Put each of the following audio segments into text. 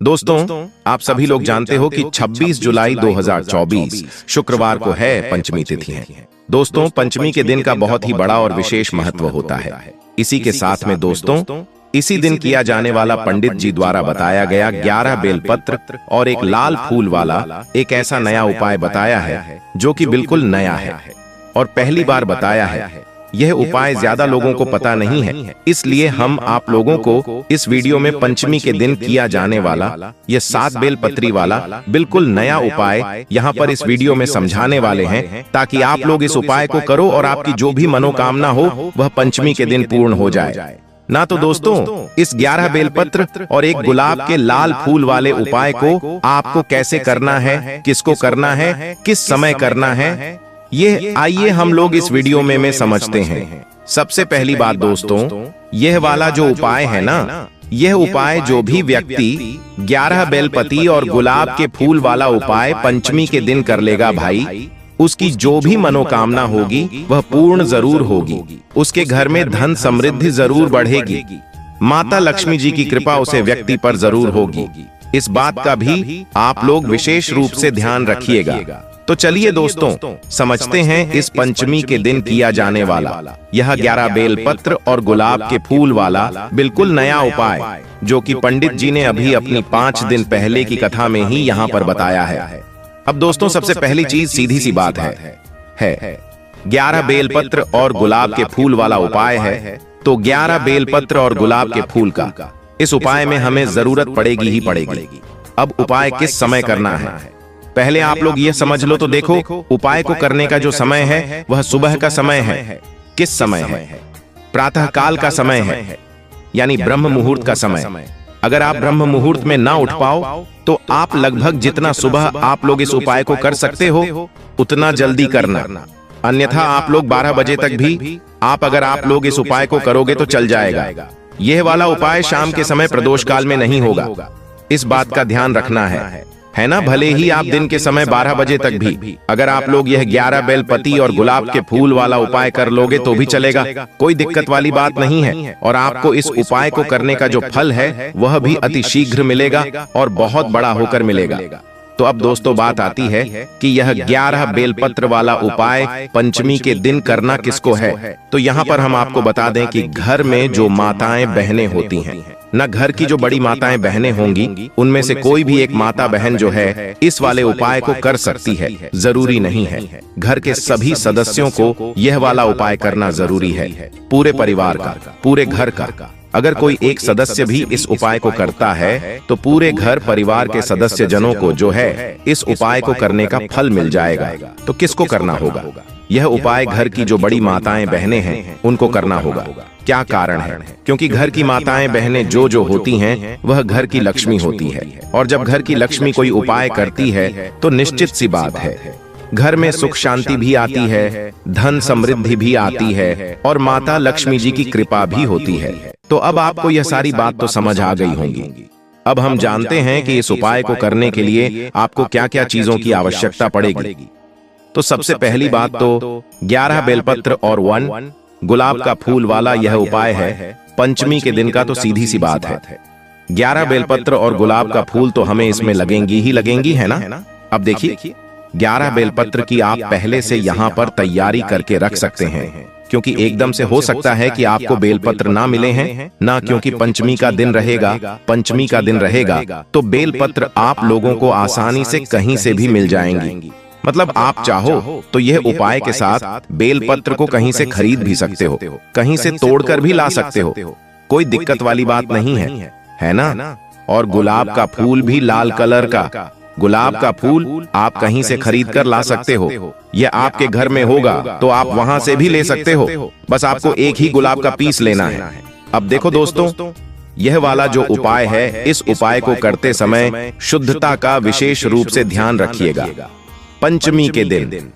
दोस्तों, आप सभी लोग जानते हो कि 26 जुलाई 2024 शुक्रवार को है पंचमी तिथि है। दोस्तों, पंचमी के दिन का बहुत ही बड़ा और विशेष महत्व होता है। इसी के साथ में दोस्तों, इसी दिन किया जाने वाला पंडित जी द्वारा बताया गया 11 बेलपत्र और एक लाल फूल वाला एक ऐसा नया उपाय बताया है जो कि बिल्कुल नया है और पहली बार बताया है। यह उपाय ज्यादा लोगों को पता नहीं है, इसलिए हम आप लोगों को इस वीडियो में पंचमी के दिन किया जाने वाला यह 7 बेलपत्री वाला बिल्कुल नया उपाय यहाँ पर इस वीडियो में समझाने वाले हैं, ताकि आप लोग इस उपाय को करो और आपकी जो भी मनोकामना हो वह पंचमी के दिन पूर्ण हो जाए। ना तो दोस्तों, इस 11 बेलपत्र और एक गुलाब के लाल फूल वाले उपाय को आपको कैसे करना है, किसको करना है, किस समय करना है, ये आइए हम लोग इस वीडियो में समझते हैं। सबसे पहली बात दोस्तों, यह वाला जो उपाय है ना, यह उपाय जो भी व्यक्ति 11 बेलपति और गुलाब के फूल वाला उपाय पंचमी के दिन कर लेगा भाई, उसकी जो भी मनोकामना होगी वह पूर्ण जरूर होगी। उसके घर में धन समृद्धि जरूर बढ़ेगी, माता लक्ष्मी जी की कृपा उसे व्यक्ति पर जरूर होगी। इस बात का भी आप लोग विशेष रूप से ध्यान रखिएगा। तो चलिए दोस्तों, समझते हैं इस पंचमी के दिन किया जाने वाला यह 11 बेलपत्र और गुलाब के फूल वाला बिल्कुल नया उपाय, जो कि पंडित जी ने अभी अपनी 5 दिन पहले की कथा में ही यहाँ पर बताया है। अब दोस्तों, सबसे पहली चीज सीधी सी बात है 11 बेलपत्र और गुलाब के फूल वाला उपाय है, तो 11 बेलपत्र और गुलाब के फूल का इस उपाय में हमें जरूरत पड़ेगी ही पड़ेगी। अब उपाय किस समय करना है, पहले आप लोग ये समझ लो। तो देखो, उपाय को करने का जो समय है वह सुबह का समय है। किस समय है? प्रातः काल का समय है, यानी ब्रह्म मुहूर्त का समय। अगर आप ब्रह्म मुहूर्त में ना उठ पाओ तो आप लगभग जितना सुबह आप लोग इस उपाय को कर सकते हो उतना जल्दी करना, अन्यथा आप लोग 12 बजे तक भी अगर आप लोग इस उपाय को करोगे तो चल जाएगा। यह वाला उपाय शाम के समय प्रदोष काल में नहीं होगा, इस बात का ध्यान रखना है ना। भले ही आप दिन के समय 12 बजे तक भी अगर आप लोग यह 11 बेलपति और गुलाब के फूल वाला उपाय कर लोगे तो भी चलेगा, कोई दिक्कत वाली बात नहीं है। और आपको इस उपाय को करने का जो फल है वह भी अति शीघ्र मिलेगा और बहुत बड़ा होकर मिलेगा। तो अब दोस्तों, बात आती है कि यह 11 बेलपत्र वाला उपाय पंचमी के दिन करना किसको है। तो यहाँ पर हम आपको बता दें कि घर में जो माताएं बहनें होती हैं न, घर की जो बड़ी माताएं बहनें होंगी उनमें से कोई भी एक माता बहन जो है इस वाले उपाय को कर सकती है। जरूरी नहीं है, घर के सभी सदस्यों को यह वाला उपाय करना जरूरी है, पूरे परिवार का, पूरे घर का। अगर कोई एक सदस्य भी इस उपाय को करता है तो पूरे घर परिवार के सदस्य जनों को जो है इस उपाय को करने का फल मिल जाएगा। तो किसको करना होगा? यह उपाय घर की जो बड़ी माताएं बहनें हैं उनको करना होगा। क्या कारण है? क्योंकि घर की माताएं बहनें जो होती हैं वह घर की लक्ष्मी होती है, और जब घर की लक्ष्मी कोई उपाय करती है तो निश्चित सी बात है घर में सुख शांति भी आती है, धन समृद्धि भी आती है और माता लक्ष्मी जी की कृपा भी होती है। तो अब आपको यह सारी बात तो समझ आ गई होंगी। अब हम जानते हैं कि इस उपाय को करने के लिए आपको क्या क्या चीजों की आवश्यकता पड़ेगी। तो सबसे पहली बात तो 11 बेलपत्र और 1 गुलाब का फूल वाला यह उपाय है पंचमी के दिन का, तो सीधी सी बात है 11 बेलपत्र और गुलाब का फूल तो हमें इसमें लगेंगी ही लगेंगी, है ना। अब देखिए, 11 बेलपत्र की आप पहले से यहाँ पर तैयारी करके रख सकते हैं, क्योंकि एकदम से हो सकता है कि आपको बेलपत्र ना मिले हैं ना, क्योंकि पंचमी का दिन रहेगा तो बेलपत्र आप लोगों को आसानी से कहीं से भी मिल जाएंगी। मतलब आप चाहो तो यह उपाय के साथ बेलपत्र को कहीं से खरीद भी सकते हो, कहीं से तोड़कर भी ला सकते हो, कोई दिक्कत वाली बात नहीं है ना। और गुलाब का फूल भी लाल कलर का, गुलाब का फूल आप कहीं से खरीद कर ला सकते हो, यह आपके घर में होगा तो आप वहां से भी ले सकते हो, बस आपको एक ही गुलाब का पीस लेना है। अब देखो दोस्तों, यह वाला जो उपाय है, इस उपाय को करते समय शुद्धता का विशेष रूप से ध्यान रखिएगा। पंचमी के दिन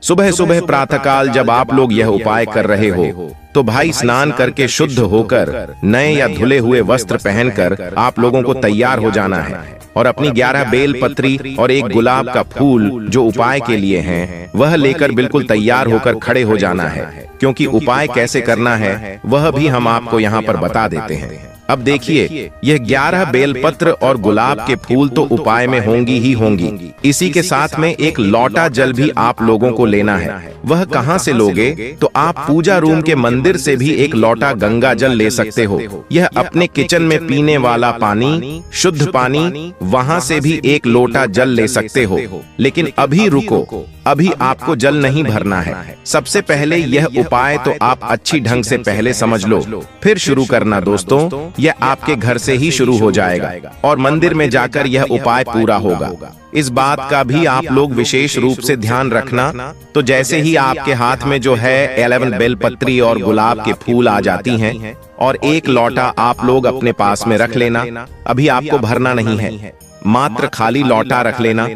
सुबह सुबह प्रातःकाल जब आप लोग यह उपाय कर रहे हो तो भाई स्नान करके शुद्ध होकर नए या धुले हुए वस्त्र पहनकर आप लोगों को तैयार हो जाना है और अपनी 11 बेलपत्री और एक गुलाब का फूल जो उपाय के लिए हैं वह लेकर बिल्कुल तैयार होकर खड़े हो जाना है। क्योंकि उपाय कैसे करना है वह भी हम आपको यहाँ पर बता देते हैं। अब देखिए, यह 11 बेलपत्र और गुलाब के फूल तो उपाय में होंगी ही होंगी। इसी के साथ में एक लोटा जल भी आप लोगों को लेना है। वह कहाँ से लोगे? तो आप पूजा रूम के मंदिर से भी एक लोटा गंगा जल ले सकते हो। यह अपने किचन में पीने वाला पानी, शुद्ध पानी, वहाँ से भी एक लोटा जल ले सकते हो। लेकिन अभी रुको, अभी आपको जल नहीं भरना है। सबसे पहले यह उपाय तो आप अच्छी ढंग से पहले समझ लो, फिर शुरू करना दोस्तों। यह आपके घर से ही शुरू हो जाएगा और मंदिर में जाकर यह उपाय पूरा होगा। इस बात का भी आप लोग विशेष रूप से ध्यान रखना। तो जैसे ही आपके हाथ में जो है 11 बेलपत्री और गुलाब के फूल आ जाती हैं और एक लोटा आप लोग अपने पास में रख लेना। अभी आपको भरना नहीं है, मात्र खाली लोटा रख लेना।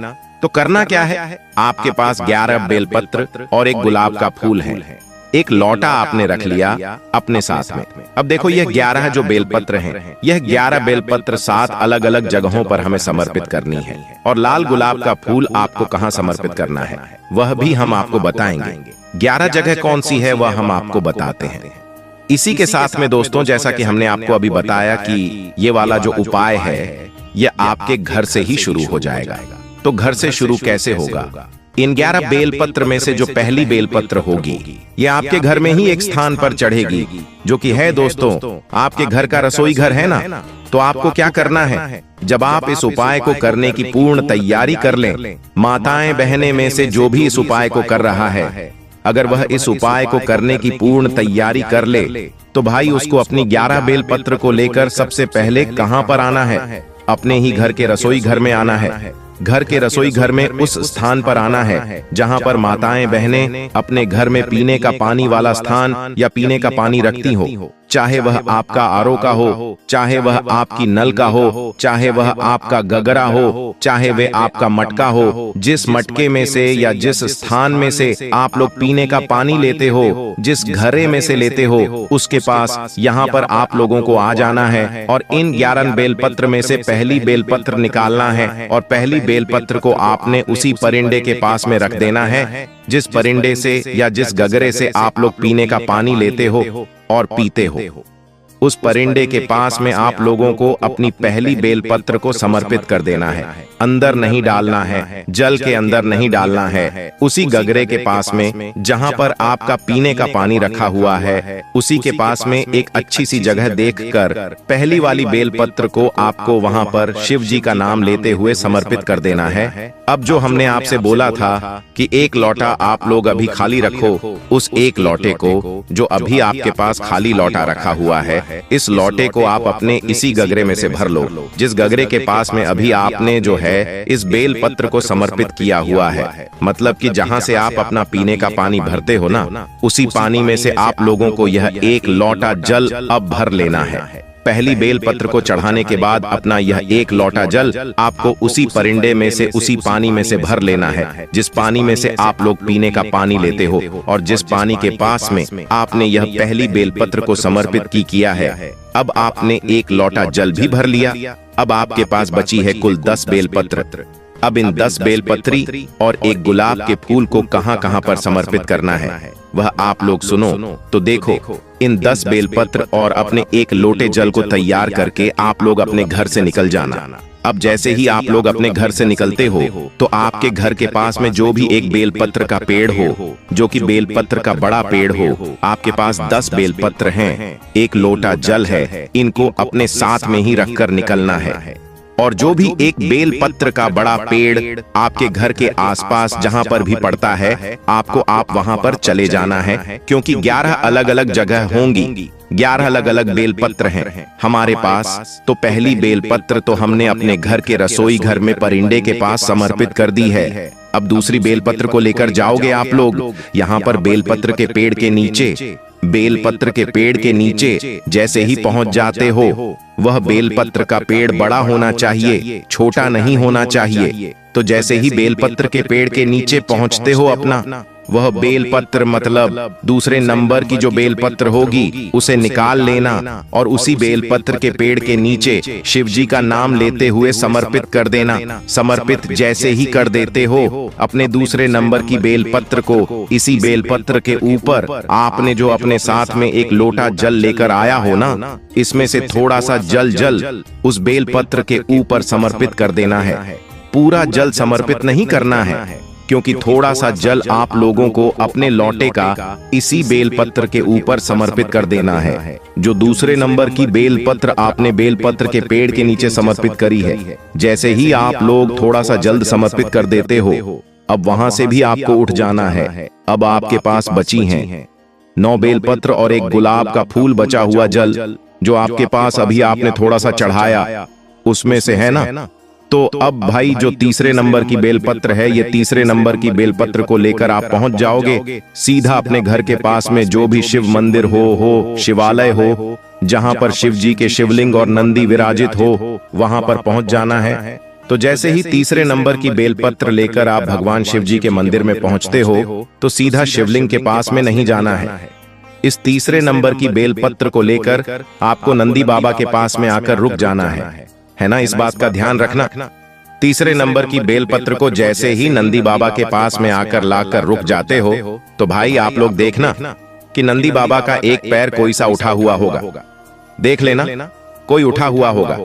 तो करना क्या है, आपके पास 11 बेलपत्र और एक गुलाब का फूल है। एक लोटा आपने रख लिया अपने साथ में। अब देखो, यह 11 जो बेलपत्र हैं, यह 11 बेलपत्र 7 अलग अलग जगहों पर हमें समर्पित करनी है। और लाल गुलाब का फूल आपको कहाँ समर्पित करना है वह भी हम आपको बताएंगे। 11 जगह कौन सी है वह हम आपको बताते हैं। इसी के साथ में दोस्तों, जैसा कि हमने आपको अभी बताया कि ये वाला जो उपाय है यह आपके घर से ही शुरू हो जाएगा। तो घर से शुरू कैसे होगा? इन 11 बेलपत्र में से जो पहली बेलपत्र होगी, ये आपके घर में ही एक स्थान पर चढ़ेगी, जो कि है दोस्तों आपके घर का रसोई घर है ना। तो आपको क्या करना है, जब आप इस उपाय को करने की पूर्ण तैयारी कर लें, माताएं बहनें में से जो भी इस उपाय को कर रहा है, अगर वह इस उपाय को करने की पूर्ण तैयारी कर ले, तो भाई उसको अपनी 11 बेलपत्र को लेकर सबसे पहले कहां पर आना है? अपने ही घर के रसोई घर में आना है। घर के रसोई घर में उस स्थान पर आना है जहां पर माताएं बहनें अपने घर में पीने का पानी वाला स्थान या पीने का पानी रखती हो। चाहे वह आपका आरओ का हो, चाहे वह आपकी नल का हो, चाहे वह आपका गगरा हो, चाहे वह आपका मटका हो। जिस मटके में से या जिस स्थान में से आप लोग पीने का पानी लेते हो, जिस घरे में से लेते हो, उसके पास यहाँ पर आप लोगों को आ जाना है और इन 11 बेलपत्र में से पहली बेलपत्र निकालना है और पहली बेलपत्र को आपने उसी परिंदे के पास में रख देना है, जिस परिंदे से या जिस गगरे से आप लोग पीने का पानी लेते हो और पीते हो। उस परिंदे के पास में आप लोगों को अपनी पहली बेलपत्र को समर्पित कर देना है। अंदर नहीं डालना है, जल के अंदर नहीं डालना है। उसी गगरे के पास में जहां पर आपका पीने का पानी रखा हुआ है, उसी के पास में एक अच्छी सी जगह देखकर पहली वाली बेलपत्र को आपको वहां पर शिव जी का नाम लेते हुए समर्पित कर देना है। अब जो हमने आपसे बोला था कि एक लोटा आप लोग अभी खाली रखो, उस एक लोटे को जो अभी आपके पास खाली लोटा रखा हुआ है, इस लोटे को आप अपने इसी गगरे में से भर लो, जिस गगरे के पास में अभी आपने जो है इस बेल पत्र को समर्पित किया हुआ है। मतलब कि जहां से आप अपना पीने का पानी भरते हो ना, उसी पानी में से आप लोगों को यह एक लोटा जल अब भर लेना है। पहली बेल पत्र को चढ़ाने के बाद अपना यह एक लोटा जल आपको उसी परिंदे में से, उसी पानी में से भर लेना है, जिस पानी में से आप लोग पीने का पानी लेते हो और जिस पानी के पास में आपने यह पहली बेल पत्र को समर्पित किया है। अब आपने एक लोटा जल भी भर लिया। अब आपके पास बची है कुल 10 बेल पत्र। अब इन 10 बेलपत्री और एक गुलाब के फूल को कहां कहां पर समर्पित करना है वह आप लोग सुनो। तो देखो, इन 10 बेलपत्र और अपने एक लोटे जल को तैयार करके आप लोग अपने घर से निकल जाना। अब जैसे ही आप लोग अपने घर से निकलते हो तो आपके घर के पास में जो भी एक बेलपत्र का पेड़ हो, जो कि बेलपत्र का बड़ा पेड़ हो, आपके पास 10 बेलपत्र हैं, एक लोटा जल है, इनको अपने साथ में ही रखकर निकलना है। और जो भी एक बेल पत्र का बड़ा पेड़ आपके घर के आसपास जहां पर भी पड़ता है, आपको आप वहां पर चले जाना है, क्योंकि 11 अलग अलग जगह होंगी, 11 अलग अलग बेल पत्र हैं हमारे पास। तो पहली बेल पत्र तो हमने अपने घर के रसोई घर में परिंदे के पास समर्पित कर दी है। अब दूसरी बेल पत्र को लेकर जाओगे आप लोग यहाँ पर बेल पत्र के पेड़ के नीचे। बेल पत्र के पेड़ के नीचे जैसे ही पहुंच जाते हो, वह बेल पत्र का पेड़ बड़ा होना चाहिए, छोटा नहीं होना चाहिए। तो जैसे ही बेल पत्र के पेड़ के नीचे पहुंचते हो अपना, वह बेलपत्र मतलब दूसरे नंबर की जो बेलपत्र होगी उसे निकाल लेना और उसी बेलपत्र के पेड़ के नीचे शिव जी का नाम लेते हुए समर्पित कर देना। समर्पित जैसे ही कर देते हो, अपने दूसरे नंबर की बेलपत्र को इसी बेलपत्र के ऊपर आपने जो अपने साथ में एक लोटा जल लेकर आया हो ना, इसमें से थोड़ा सा जल उस बेलपत्र के ऊपर समर्पित कर देना है। पूरा जल समर्पित नहीं करना है, क्योंकि थोड़ा सा जल आप लोगों को अपने लौटे का इसी बेलपत्र के ऊपर समर्पित कर देना है। जो दूसरे नंबर की बेलपत्र आपने बेलपत्र के पेड़ के नीचे समर्पित करी है, जैसे ही आप लोग थोड़ा सा जल्द समर्पित कर देते हो, अब वहां से भी आपको उठ जाना है। अब आपके पास बची हैं 9 बेलपत्र और एक गुलाब का फूल बचा हुआ जल, जो आपके पास अभी आपने थोड़ा सा चढ़ाया उसमें से है ना। तो अब भाई जो तीसरे नंबर की बेलपत्र है, ये तीसरे नंबर की बेलपत्र को लेकर आप पहुंच जाओगे सीधा अपने घर के पास में जो भी शिव मंदिर हो शिवालय हो, जहां पर शिव जी के शिवलिंग और नंदी विराजित हो, वहां पर पहुंच जाना है। तो जैसे ही तीसरे नंबर की बेलपत्र लेकर आप भगवान शिव जी के मंदिर में पहुंचते हो, तो सीधा शिवलिंग के पास में नहीं जाना है। इस तीसरे नंबर की बेलपत्र को लेकर आपको नंदी बाबा के पास में आकर रुक जाना है ना। इस बात का ध्यान रखना। तीसरे नंबर की बेलपत्र को जैसे ही नंदी बाबा के पास में आकर लाकर रुक जाते हो, तो भाई आप लोग देखना कि नंदी बाबा का एक पैर कोई सा उठा हुआ होगा। देख लेना, कोई उठा हुआ होगा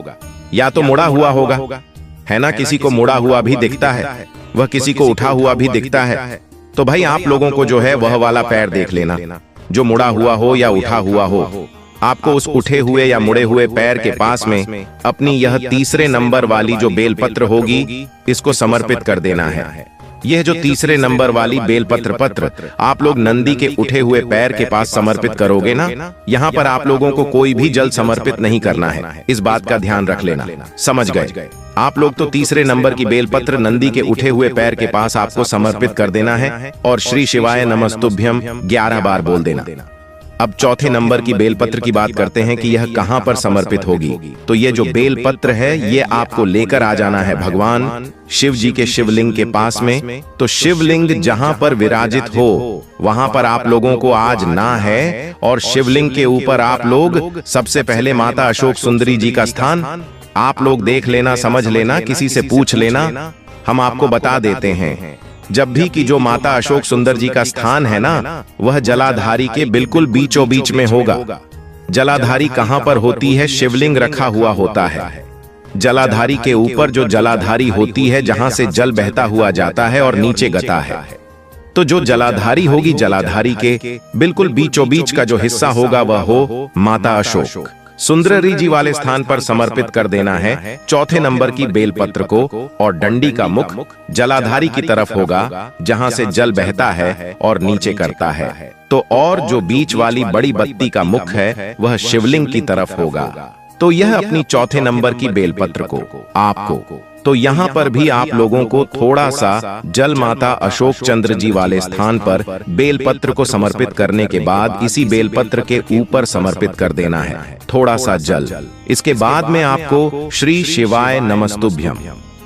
या तो मुड़ा हुआ होगा, है ना। किसी को मुड़ा हुआ भी दिखता है, वह किसी को उठा हुआ भी दिखता है। तो भाई आप लोगों को जो है वह वाला पैर देख लेना, जो मुड़ा हुआ हो या उठा हुआ हो। आपको उस उठे हुए या मुड़े हुए पैर के पास में अपनी यह तीसरे नंबर वाली जो बेलपत्र होगी, इसको समर्पित कर देना है। यह जो तीसरे नंबर वाली बेलपत्र आप लोग नंदी के उठे हुए पैर के पास समर्पित करोगे ना, यहाँ पर आप लोगों को कोई भी जल समर्पित नहीं करना है। इस बात का ध्यान रख लेना, समझ गए। आप लोग तो तीसरे नंबर की बेलपत्र नंदी के उठे हुए पैर के पास आपको समर्पित कर देना है और श्री शिवाय नमस्तुभ्यम 11 बार बोल देना। अब चौथे नंबर की बेलपत्र की बात करते हैं कि यह कहां पर समर्पित होगी। तो ये जो बेलपत्र है, ये आपको लेकर आ जाना है भगवान शिव जी के शिवलिंग के पास में। तो शिवलिंग जहां पर विराजित हो, वहां पर आप लोगों को आज ना है, और शिवलिंग के ऊपर आप लोग सबसे पहले माता अशोक सुंदरी जी का स्थान आप लोग देख लेना, समझ लेना, किसी से पूछ लेना, हम आपको बता देते हैं। जब भी कि जो माता अशोक सुंदर जी का स्थान है ना, वह जलाधारी के बिल्कुल बीचों बीच में होगा। जलाधारी कहां पर होती है? शिवलिंग रखा हुआ होता है। जलाधारी के ऊपर जो जलाधारी होती है, जहां से जल बहता हुआ जाता है और नीचे गता है। तो जो जलाधारी होगी, जलाधारी के बिल्कुल बीचों बीच का जो हिस्सा होगा, वह हो माता अशोक सुंदरी जी वाले स्थान पर समर्पित कर देना है चौथे नंबर की बेलपत्र को। और डंडी का मुख जलाधारी की तरफ होगा, जहां से जल बहता है और नीचे करता है। तो और जो बीच वाली बड़ी बत्ती का मुख है, वह शिवलिंग की तरफ होगा। तो यह अपनी चौथे नंबर की बेलपत्र को आपको, तो यहाँ पर भी आप लोगों को थोड़ा सा जल माता अशोक चंद्र जी वाले स्थान पर बेलपत्र को समर्पित करने के बाद इसी बेलपत्र के ऊपर समर्पित कर देना है थोड़ा सा जल। इसके बाद में आपको श्री शिवाय नमस्तुभ्यम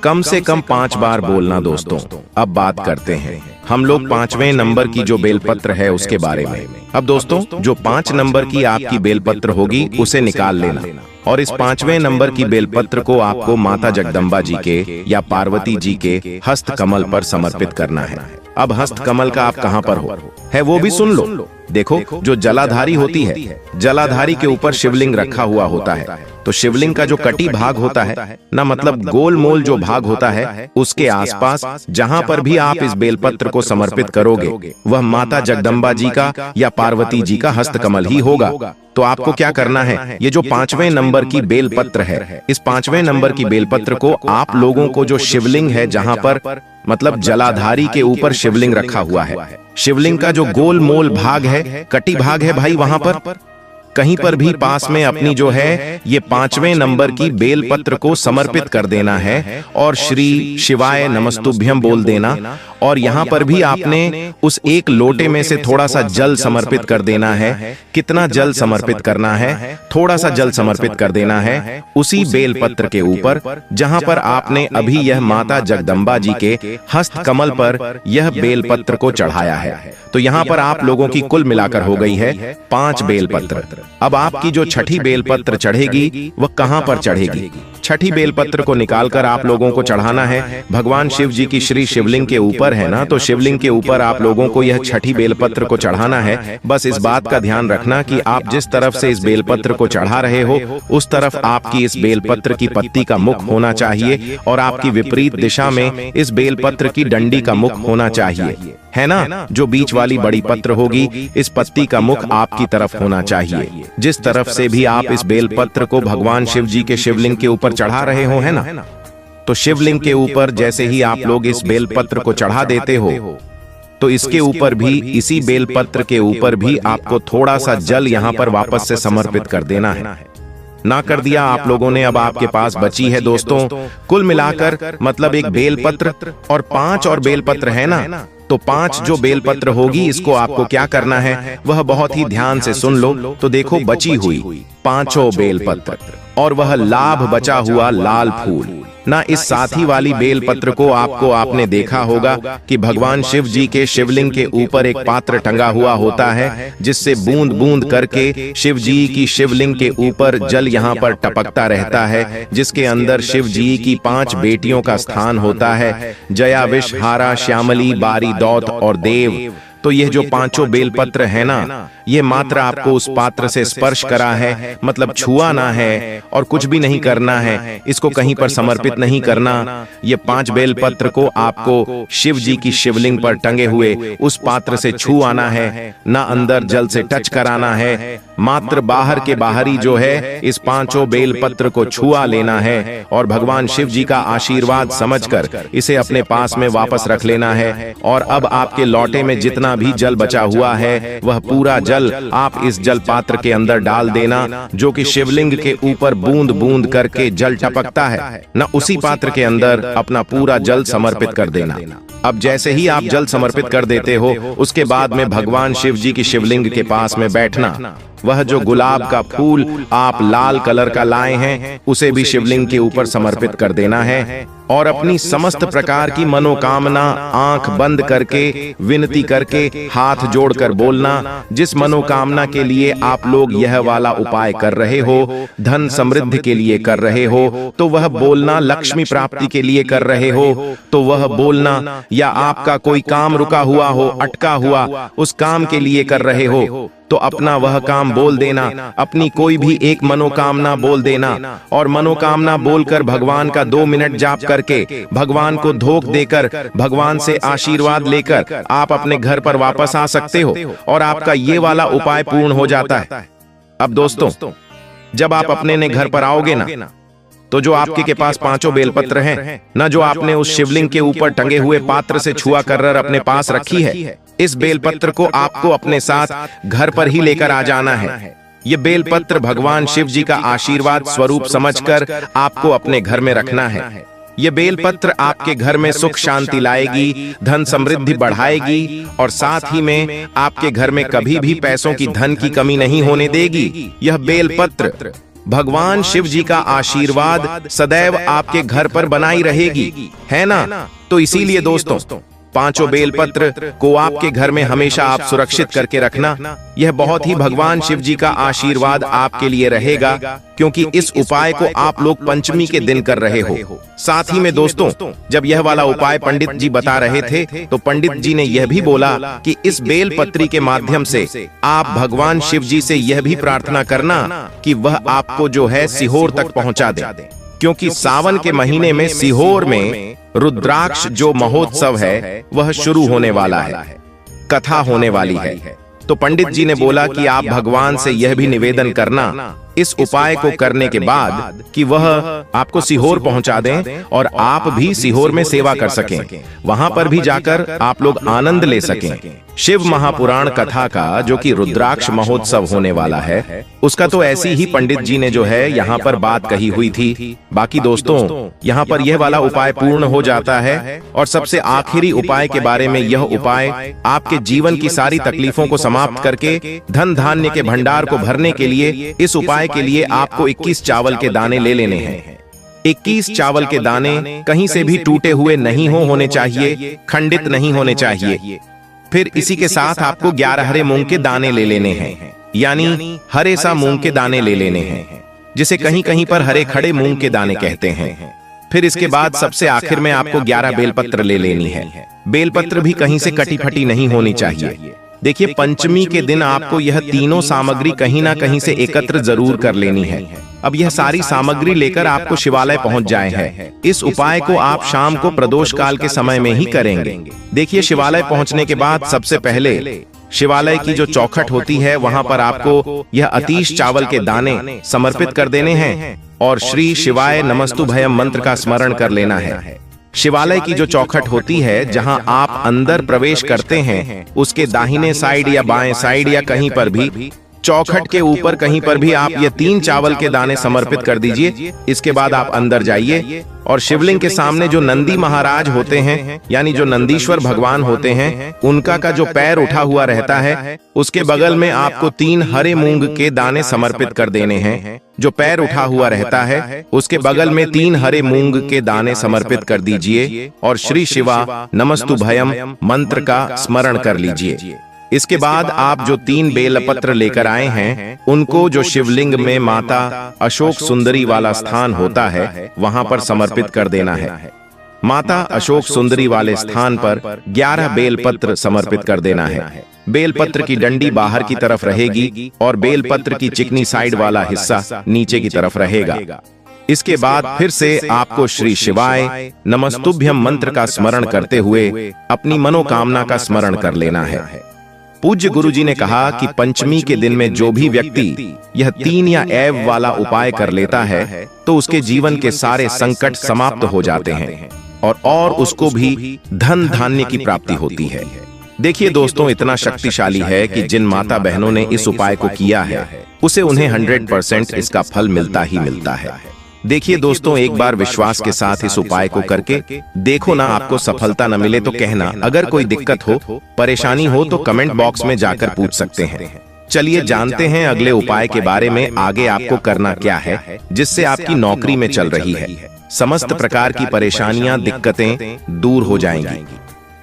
कम से कम 5 बार बोलना। दोस्तों अब बात करते हैं हम लोग 5वें नंबर की जो बेलपत्र है उसके बारे में। अब दोस्तों जो 5 नंबर की आपकी बेलपत्र होगी, उसे निकाल लेना और इस 5वें नंबर की बेलपत्र को आपको माता जगदम्बा जी के या पार्वती जी के हस्त कमल पर समर्पित करना है। अब हस्त कमल का आप कहां पर हो है वो भी सुन लो। देखो, जो जलाधारी होती है, जलाधारी के ऊपर शिवलिंग रखा हुआ होता है। तो शिवलिंग का जो कटी भाग होता है ना, मतलब गोल मोल जो भाग होता है, उसके आसपास जहां पर भी आप इस बेलपत्र को समर्पित करोगे, वह माता जगदम्बा जी का या पार्वती जी का हस्त कमल ही होगा। तो आपको क्या करना है, ये जो 5वें नंबर की बेलपत्र है, इस 5वें नंबर की बेलपत्र को आप लोगों को जो शिवलिंग है, जहां पर मतलब जलाधारी के ऊपर शिवलिंग रखा हुआ है, शिवलिंग का जो गोल मोल भाग है, कटी भाग है भाई, वहां पर कहीं पर भी पास में अपनी जो है ये 5वें नंबर की बेलपत्र को समर्पित कर देना है और श्री शिवाय नमस्तुभ्यम बोल देना। और यहाँ पर भी आपने उस एक लोटे में से थोड़ा सा जल समर्पित कर देना है। कितना जल समर्पित करना है? थोड़ा सा जल समर्पित कर देना है उसी बेलपत्र के ऊपर जहां पर आपने अभी यह माता जगदम्बा जी के हस्त कमल पर यह बेलपत्र को चढ़ाया है। तो यहाँ पर आप लोगों की कुल मिलाकर हो गई है 5 बेलपत्र। अब आपकी जो छठी बेलपत्र चढ़ेगी वह कहां पर चढ़ेगी? छठी बेलपत्र को निकालकर आप लोगों को चढ़ाना है भगवान शिव जी की श्री शिवलिंग के ऊपर, है ना। तो शिवलिंग के ऊपर आप लोगों को यह छठी बेलपत्र को चढ़ाना है। बस इस बात का ध्यान रखना कि आप जिस तरफ से इस बेलपत्र को चढ़ा रहे हो उस तरफ आपकी इस बेलपत्र की पत्ती का मुख होना चाहिए और आपकी विपरीत दिशा में इस बेलपत्र की डंडी का मुख होना चाहिए, है ना। जो बीच वाली बड़ी पत्र होगी इस पत्ती का मुख आपकी तरफ होना चाहिए। जिस तरफ से भी आप इस बेलपत्र को भगवान शिव जी के शिवलिंग के ऊपर चढ़ा रहे हो, है ना। तो शिवलिंग के ऊपर जैसे ही आप लोग इस बेलपत्र को चढ़ा देते हो तो इसके ऊपर भी, इसी बेलपत्र के ऊपर भी आपको थोड़ा सा जल यहाँ पर वापस से समर्पित कर देना है। ना कर दिया आप लोगों ने, अब आपके पास बची है दोस्तों कुल मिलाकर मतलब एक बेलपत्र और 5 और बेलपत्र, है ना। तो 5 जो बेलपत्र होगी इसको आपको क्या करना है वह बहुत ही ध्यान से सुन लो। तो देखो बची हुई 5 बेलपत्र और वह लाभ बचा हुआ लाल फूल ना। इस साथी वाली बेलपत्र को आपने देखा होगा कि भगवान शिव जी के शिवलिंग के ऊपर एक पात्र टंगा हुआ होता है जिससे बूंद बूंद करके शिव जी की शिवलिंग के ऊपर जल यहाँ पर टपकता रहता है, जिसके अंदर शिव जी की 5 बेटियों का स्थान होता है, जया, विष, हारा, श्यामली, बारी, दौत और देव। तो यह जो 5 बेलपत्र है ना, ये मात्र आपको उस पात्र से स्पर्श करा है, मतलब छुआ ना है और कुछ भी नहीं करना है, इसको कहीं पर समर्पित नहीं करना। ये 5 बेलपत्र को आपको शिव जी की शिवलिंग पर टंगे हुए उस पात्र से छू आना है, ना अंदर जल से टच कराना है, मात्र बाहर के बाहरी जो है इस 5 बेलपत्र को छुआ लेना है और भगवान शिव जी का आशीर्वाद समझकर इसे अपने पास में वापस रख लेना है। और अब आपके लौटे में जितना भी जल बचा हुआ है वह पूरा जल आप इस जल पात्र के अंदर डाल देना जो कि शिवलिंग के ऊपर बूंद बूंद करके जल टपकता है न, उसी पात्र के अंदर अपना पूरा जल समर्पित कर देना। अब जैसे ही आप जल समर्पित कर देते हो उसके बाद में भगवान शिव जी की शिवलिंग के पास में बैठना। वह जो गुलाब का फूल आप लाल कलर का लाए हैं उसे भी शिवलिंग के ऊपर समर्पित कर देना है और अपनी समस्त प्रकार की मनोकामना आंख बंद करके विनती करके हाथ जोड़कर बोलना। जिस मनोकामना के लिए आप लोग यह वाला उपाय कर रहे हो, धन समृद्धि के लिए कर रहे हो तो वह बोलना, लक्ष्मी प्राप्ति के लिए कर रहे हो तो वह बोलना, या आपका कोई काम रुका हुआ हो, अटका हुआ, उस काम के लिए कर रहे हो तो अपना वह काम बोल देना, अपनी कोई भी एक मनोकामना बोल देना और मनोकामना बोलकर भगवान का 2 मिनट जाप करके भगवान को धोख देकर भगवान से आशीर्वाद लेकर आप अपने घर पर वापस आ सकते हो और आपका ये वाला उपाय पूर्ण हो जाता है। अब दोस्तों जब आप अपने ने घर पर आओगे ना तो जो आपके के पास 5 बेलपत्र हैं ना, जो आपने उस शिवलिंग के ऊपर टंगे हुए पात्र से छुआ कर अपने पास रखी है, इस बेलपत्र को आपको अपने साथ घर पर ही लेकर आ जाना है। ये बेलपत्र भगवान शिव जी का आशीर्वाद स्वरूप समझकर आपको अपने घर में रखना है। ये बेलपत्र आपके घर में सुख शांति लाएगी, धन समृद्धि बढ़ाएगी और साथ ही में आपके घर में कभी भी पैसों की धन की कमी नहीं होने देगी। यह बेलपत्र भगवान शिव जी का आशीर्वाद सदैव आपके घर पर बनाई रहेगी, है ना। तो इसीलिए दोस्तों 5 बेलपत्र को आपके घर में हमेशा आप सुरक्षित करके रखना। यह बहुत ही भगवान शिव जी का आशीर्वाद आपके लिए रहेगा क्योंकि इस उपाय को आप लोग पंचमी के दिन कर रहे हो। साथ ही में दोस्तों जब यह वाला उपाय पंडित जी बता रहे थे तो पंडित जी ने यह भी बोला कि इस बेलपत्री के माध्यम से आप भगवान शिव जी से यह भी प्रार्थना करना कि वह आपको जो है सीहोर तक पहुंचा दे, क्योंकि सावन के महीने में सीहोर में रुद्राक्ष जो महोत्सव है वह शुरू होने वाला है, कथा होने वाली है। तो पंडित जी ने बोला कि आप भगवान से यह भी निवेदन करना इस उपाय को करने के बाद कि वह आपको सीहोर पहुंचा दें और आप भी सीहोर में सेवा कर सकें, वहां पर भी जाकर आप लोग आनंद ले सकें। शिव महापुराण कथा का जो कि रुद्राक्ष महोत्सव होने वाला है, उसका तो ऐसी ही पंडित जी ने जो है यहाँ पर बात कही हुई थी। बाकी दोस्तों, यहाँ पर यह वाला उपाय पूर्ण हो जाता है और सबसे आखिरी उपाय के बारे में, यह उपाय आपके जीवन की सारी तकलीफों को समाप्त करके धन धान्य के भंडार को भरने के लिए, इस उपाय के लिए आपको 21 चावल के दाने ले लेने हैं। 21 चावल के दाने कहीं से भी टूटे हुए नहीं होने चाहिए, खंडित नहीं होने चाहिए। फिर इसी के साथ आपको 11 हरे मूंग के दाने ले लेने हैं, यानी हरे सा मूंग के दाने ले लेने हैं, जिसे कहीं कहीं पर हरे खड़े मूंग के दाने कहते हैं। फिर इसके बाद सबसे आखिर में आपको 11 बेलपत्र ले लेनी है। बेलपत्र भी कहीं से कटी फटी नहीं होनी चाहिए। देखिए, पंचमी के दिन आपको यह तीनों सामग्री कहीं ना कहीं से एकत्र जरूर कर लेनी है। अब यह सारी सामग्री लेकर आपको शिवालय पहुंच जाए हैं। इस उपाय को आप शाम को प्रदोष काल के समय में ही करेंगे। देखिए, शिवालय पहुंचने के बाद सबसे पहले शिवालय की जो चौखट होती है, वहां पर आपको यह अतीश चावल के दाने समर्पित कर देने हैं और श्री शिवाय नमस्तुभयम मंत्र का स्मरण कर लेना है। शिवालय की जो चौखट होती है, जहां आप अंदर प्रवेश करते हैं, उसके दाहिने साइड या बाएं साइड या कहीं पर भी, चौखट के ऊपर कहीं पर भी आप ये 3 चावल के दाने समर्पित कर दीजिए। इसके बाद आप अंदर जाइए और शिवलिंग के सामने जो नंदी महाराज होते हैं, यानी जो नंदीश्वर भगवान होते हैं, उनका का जो पैर उठा हुआ रहता है, उसके बगल में आपको 3 हरे मूंग के दाने समर्पित कर देने हैं। जो पैर उठा हुआ रहता है, उसके बगल में 3 हरे मूंग के दाने समर्पित कर दीजिए और श्री शिवा नमस्तुभयम मंत्र का स्मरण कर लीजिए। इसके बाद आप जो 3 बेलपत्र लेकर आए हैं, उनको जो शिवलिंग में माता अशोक सुंदरी वाला स्थान होता है, वहां पर समर्पित कर देना है। माता अशोक सुंदरी वाले स्थान पर 11 बेलपत्र समर्पित कर देना है। बेलपत्र की डंडी बाहर की तरफ रहेगी और बेलपत्र की चिकनी साइड वाला हिस्सा नीचे की तरफ रहेगा। इसके बाद फिर से आपको श्री शिवाय नमस्तुभ्यम मंत्र का स्मरण करते हुए अपनी मनोकामना का स्मरण कर लेना है। पूज्य गुरुजी ने कहा कि पंचमी के दिन में जो भी व्यक्ति यह 3 या एव वाला उपाय कर लेता है, तो उसके जीवन के सारे संकट समाप्त हो जाते हैं और उसको भी धन धान्य की प्राप्ति होती है। देखिए दोस्तों, इतना शक्तिशाली है कि जिन माता बहनों ने इस उपाय को किया है, उसे उन्हें 100% इसका फल मिलता ही मिलता है। देखिए दोस्तों, एक बार विश्वास के साथ इस उपाय को करके देखो ना, आपको सफलता न मिले तो कहना। अगर कोई दिक्कत हो, परेशानी हो तो कमेंट बॉक्स में जाकर पूछ सकते हैं। चलिए जानते हैं अगले उपाय के बारे में। आगे आपको करना क्या है, जिससे आपकी नौकरी में चल रही है समस्त प्रकार की परेशानियां, दिक्कतें दूर हो जाएंगी।